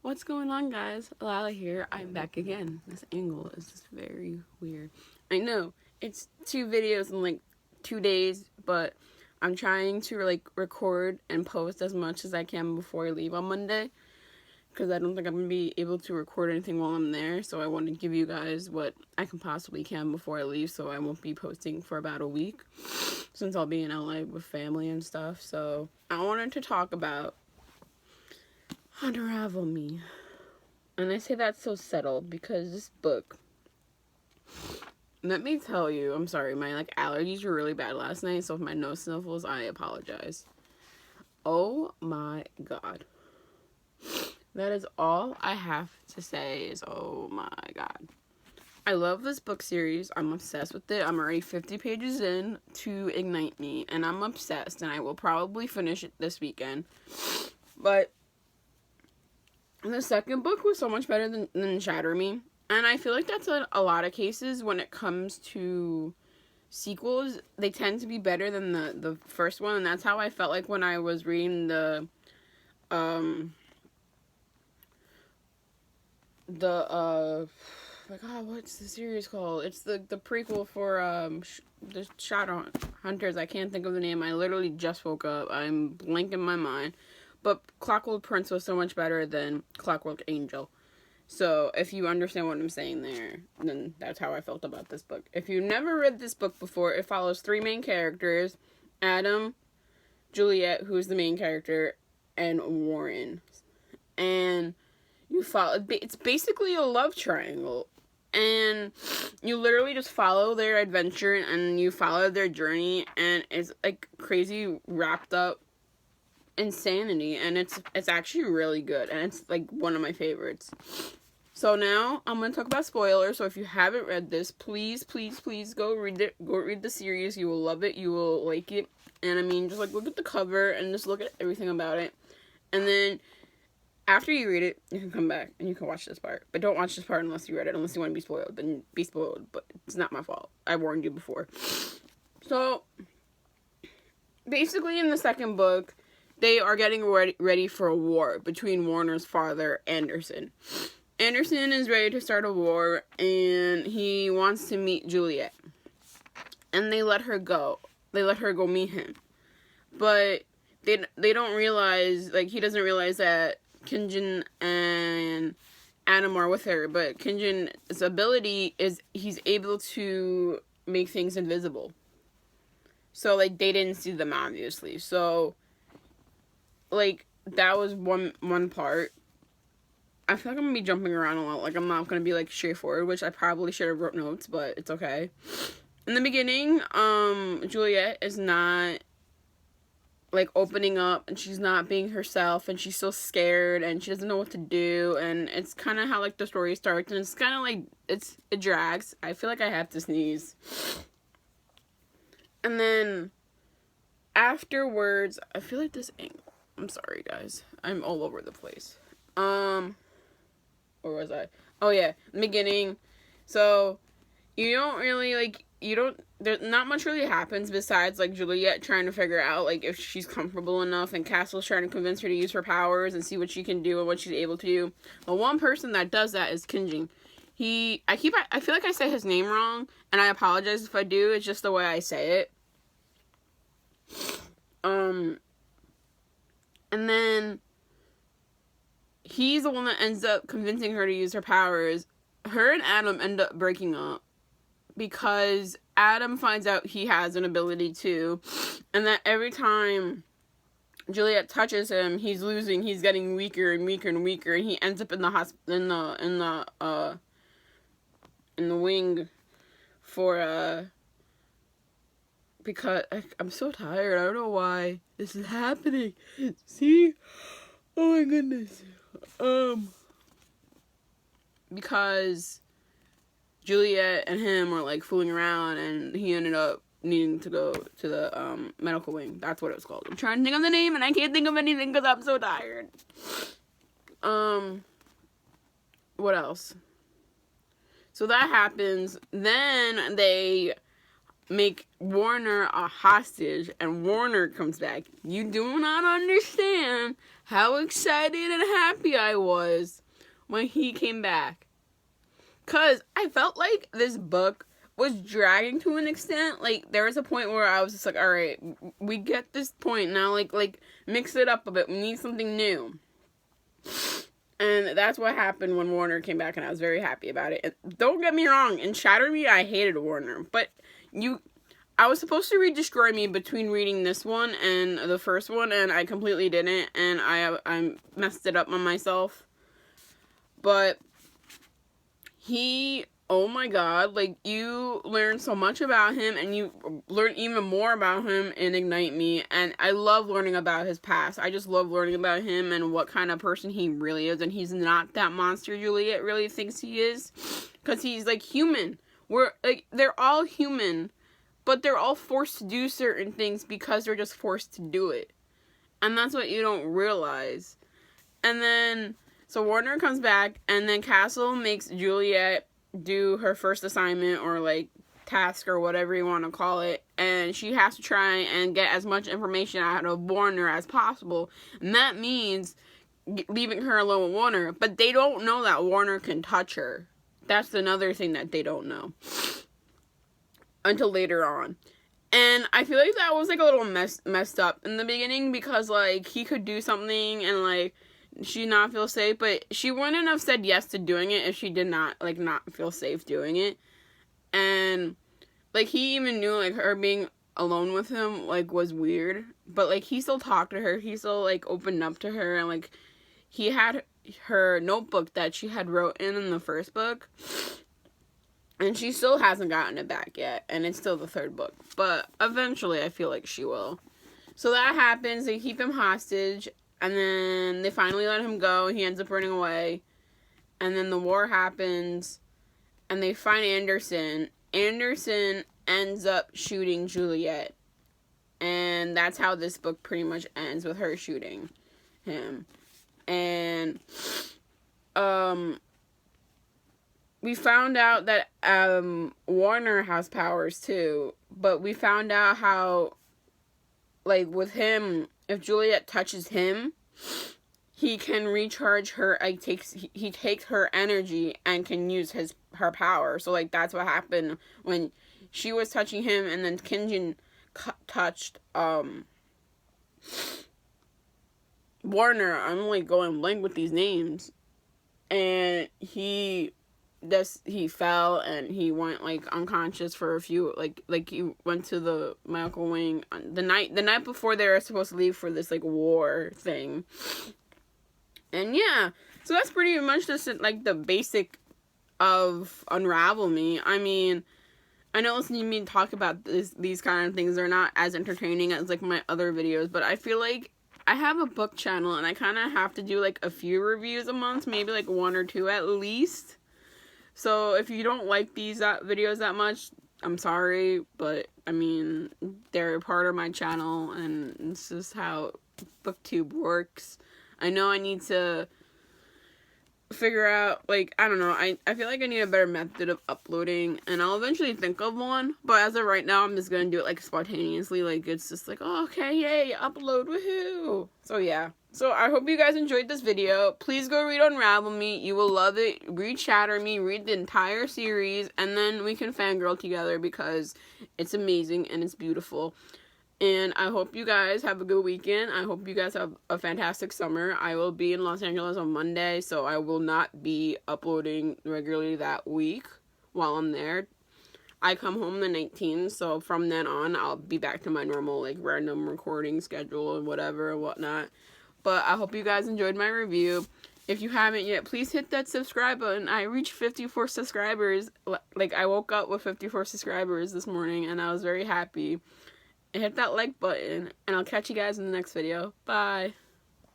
What's going on, guys? Lala here. I'm back again. This angle is just very weird. I know it's two videos in like 2 days, but I'm trying to like record and post as much as I can before I leave on Monday because I don't think I'm gonna be able to record anything while I'm there. So I want to give you guys what I can possibly can before I leave, so I won't be posting for about a week since I'll be in LA with family and stuff. So I wanted to talk about Unravel Me. And I say that's so settled because this book, let me tell you, I'm sorry, my like allergies were really bad last night, so if my nose sniffles, I apologize. Oh my god. That is all I have to say is oh my god. I love this book series. I'm obsessed with it. I'm already 50 pages in to Ignite Me, and I'm obsessed, and I will probably finish it this weekend. But the second book was so much better than Shatter Me. And I feel like that's a lot of cases when it comes to sequels. They tend to be better than the first one. And that's how I felt like when I was reading like, oh, what's the series called? It's the prequel for the Shadow Hunters. I can't think of the name. I literally just woke up. I'm blanking my mind. But Clockwork Prince was so much better than Clockwork Angel. So if you understand what I'm saying there, then that's how I felt about this book. If you never read this book before, it follows three main characters: Adam, Juliet, who is the main character, and Warren. And you follow. It's basically a love triangle, and you literally just follow their adventure and you follow their journey, and it's like crazy wrapped up insanity, and it's actually really good, and it's like one of my favorites. So now I'm gonna talk about spoilers. So if you haven't read this, please, please, please go read it. Go read the series. You will love it. You will like it. And I mean, just like look at the cover and just look at everything about it. And then after you read it, you can come back and you can watch this part. But don't watch this part unless you read it. Unless you want to be spoiled, then be spoiled. But it's not my fault. I warned you before. So basically, in the second book, they are getting ready for a war between Warner's father, Anderson. Anderson is ready to start a war, and he wants to meet Juliet. And they let her go. They let her go meet him. But they don't realize, like, he doesn't realize that Kinjin and Adam are with her. But Kinjin's ability is he's able to make things invisible. So, like, they didn't see them, obviously. So, like, that was one part. I feel like I'm gonna be jumping around a lot. Like, I'm not gonna be like straightforward, which I probably should have wrote notes, but it's okay. In the beginning, Juliet is not like opening up, and she's not being herself, and she's so scared, and she doesn't know what to do, and it's kind of how like the story starts, and it's kind of like it drags. I feel like I have to sneeze. And then afterwards, I feel like this angle. I'm sorry, guys. I'm all over the place. Where was I? Oh yeah, the beginning. So you don't really like there's not much really happens besides like Juliet trying to figure out like if she's comfortable enough, and Castle's trying to convince her to use her powers and see what she can do and what she's able to do. The one person that does that is Kinjin. I feel like I say his name wrong, and I apologize if I do. It's just the way I say it. And then he's the one that ends up convincing her to use her powers. Her and Adam end up breaking up because Adam finds out he has an ability too, and that every time Juliet touches him, he's losing. He's getting weaker and weaker and weaker, and he ends up in the in the wing for because I'm so tired. I don't know why this is happening. See? Oh my goodness. Because Juliet and him were like fooling around, and he ended up needing to go to the medical wing. That's what it was called. I'm trying to think of the name, and I can't think of anything because I'm so tired. What else? So that happens. Then they make Warner a hostage, and Warner comes back. You do not understand how excited and happy I was when he came back. Because I felt like this book was dragging to an extent. Like, there was a point where I was just like, alright, we get this point now, like, mix it up a bit. We need something new. And that's what happened when Warner came back, and I was very happy about it. And don't get me wrong, in Shatter Me, I hated Warner. But I was supposed to read Destroy Me between reading this one and the first one, and I completely didn't, and I messed it up on myself. But oh my god, like, you learn so much about him, and you learn even more about him in Ignite Me, and I love learning about his past. I just love learning about him and what kind of person he really is, and he's not that monster Juliet really thinks he is, because he's, like, human. They're all human, but they're all forced to do certain things because they're just forced to do it, and that's what you don't realize. And then, so Warner comes back, and then Castle makes Juliet do her first assignment, or like task, or whatever you want to call it, and she has to try and get as much information out of Warner as possible, and that means leaving her alone with Warner. But they don't know that Warner can touch her. That's another thing that they don't know until later on. And I feel like that was like a little messed up in the beginning, because like he could do something and like she not feel safe, but she wouldn't have said yes to doing it if she did not feel safe doing it. And like he even knew like her being alone with him like was weird, but like he still talked to her, he still like opened up to her, and like he had her notebook that she had wrote in the first book, and she still hasn't gotten it back yet, and it's still the third book, but eventually I feel like she will. So that happens, they keep him hostage, and then they finally let him go. He ends up running away. And then the war happens. And they find Anderson. Anderson ends up shooting Juliet. And that's how this book pretty much ends, with her shooting him. And we found out that Warner has powers too. But we found out how, like, with him, if Juliet touches him, he can recharge her. He takes her energy and can use her power. So like that's what happened when she was touching him, and then Kinjin touched Warner. I'm like going blank with these names, and he fell and he went like unconscious for a few, like he went to the medical wing the night before they were supposed to leave for this like war thing. And yeah, so that's pretty much just like the basic of Unravel Me. I mean, I know listening to me talk about these kind of things are not as entertaining as like my other videos, but I feel like I have a book channel and I kind of have to do like a few reviews a month, maybe like 1 or 2 at least. So if you don't like these videos that much, I'm sorry, but I mean, they're part of my channel, and this is how BookTube works. I know I need to figure out, like, I don't know, I feel like I need a better method of uploading, and I'll eventually think of one, but as of right now, I'm just gonna do it, like, spontaneously, like, it's just like, oh, okay, yay, upload, woohoo! So, yeah. So, I hope you guys enjoyed this video. Please go read Unravel Me. You will love it. Read Shatter Me. Read the entire series. And then we can fangirl together because it's amazing and it's beautiful. And I hope you guys have a good weekend. I hope you guys have a fantastic summer. I will be in Los Angeles on Monday, so I will not be uploading regularly that week while I'm there. I come home the 19th, so from then on, I'll be back to my normal, like, random recording schedule and whatever and whatnot. But I hope you guys enjoyed my review. If you haven't yet, please hit that subscribe button. I reached 54 subscribers. Like, I woke up with 54 subscribers this morning, and I was very happy. And hit that like button, and I'll catch you guys in the next video. Bye!